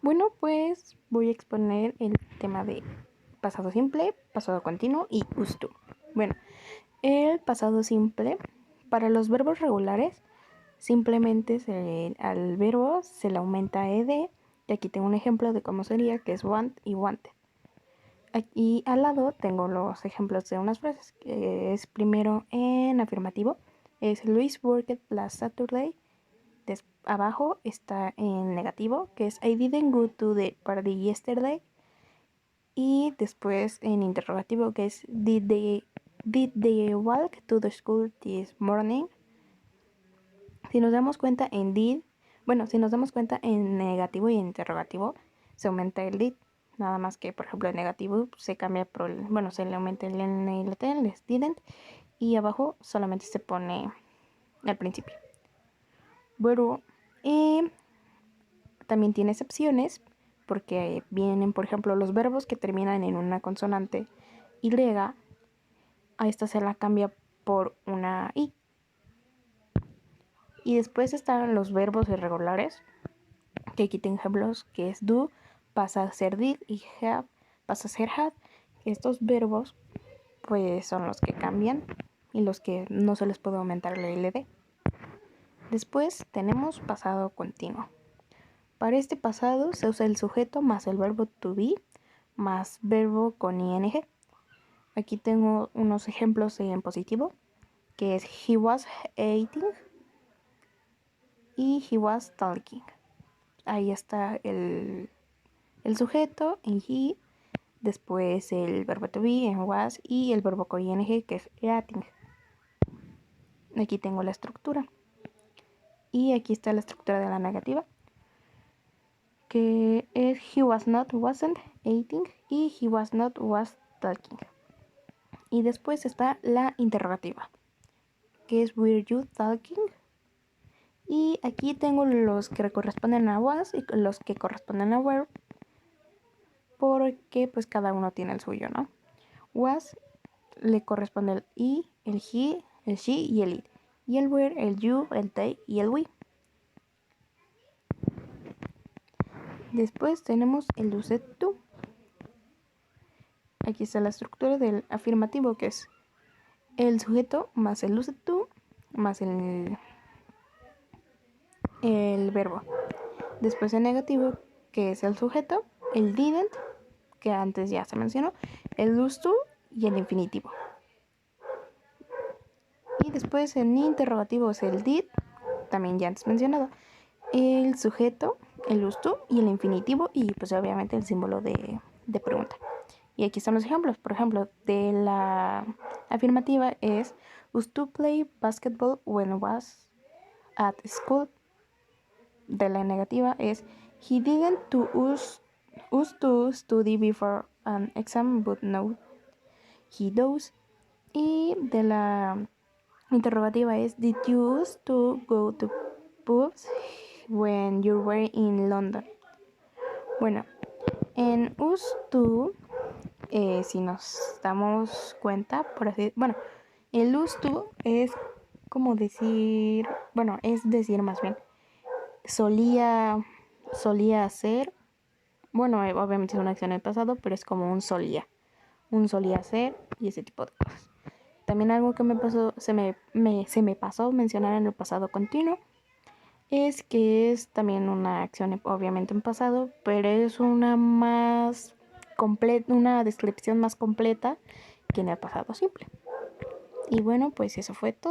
Bueno, pues voy a exponer el tema de pasado simple, pasado continuo y used to. Bueno, el pasado simple, para los verbos regulares, simplemente al verbo se le aumenta ed. Y aquí tengo un ejemplo de cómo sería, que es want y wanted. Aquí al lado tengo los ejemplos de unas frases, que es primero en afirmativo, es Luis worked last Saturday. Abajo está en negativo, que es I didn't go to the party yesterday. Y después en interrogativo, que es did they walk to the school this morning. Si nos damos cuenta en negativo y en interrogativo, se aumenta el did. Nada más que, por ejemplo, en negativo se cambia se le aumenta el N y la T, les didn't. Y abajo solamente se pone al principio. Bueno, también tiene excepciones, porque vienen, por ejemplo, los verbos que terminan en una consonante Y, a esta se la cambia por una I. Y después están los verbos irregulares, que aquí tengo ejemplos, que es do, pasa a ser did, y have, pasa a ser had. Estos verbos, pues, son los que cambian y los que no se les puede aumentar la LD. Después tenemos pasado continuo. Para este pasado se usa el sujeto más el verbo to be más verbo con ing. Aquí tengo unos ejemplos en positivo, que es he was eating y he was talking. Ahí está el sujeto en he, después el verbo to be en was y el verbo con ing, que es eating. Aquí tengo la estructura. Y aquí está la estructura de la negativa, que es he was not, wasn't eating y he was not, was talking. Y después está la interrogativa, que es were you talking. Y aquí tengo los que corresponden a was y los que corresponden a were, porque pues cada uno tiene el suyo, ¿no? Was le corresponde el I, el he, el she y el it. Y el were, el you, el they y el we. Después tenemos el used to. Aquí está la estructura del afirmativo, que es el sujeto más el used to más el verbo. Después el negativo, que es el sujeto, el didn't, que antes ya se mencionó, el used to y el infinitivo. Y después en interrogativo es el did, también ya antes mencionado, el sujeto, el used to y el infinitivo, y pues obviamente el símbolo de pregunta. Y aquí están los ejemplos. Por ejemplo, de la afirmativa es used to play basketball when was at school. De la negativa es he didn't used to study before an exam, but now he does. Y de la interrogativa es did you used to go to pubs when you were in London? Bueno, en used to, si nos damos cuenta, el used to es como decir, es decir más bien, solía hacer, obviamente es una acción en el pasado, pero es como un solía hacer y ese tipo de cosas. También algo que se me pasó mencionar en el pasado continuo es que es también una acción obviamente en pasado, pero es una descripción más completa que en el pasado simple. Y bueno, pues eso fue todo.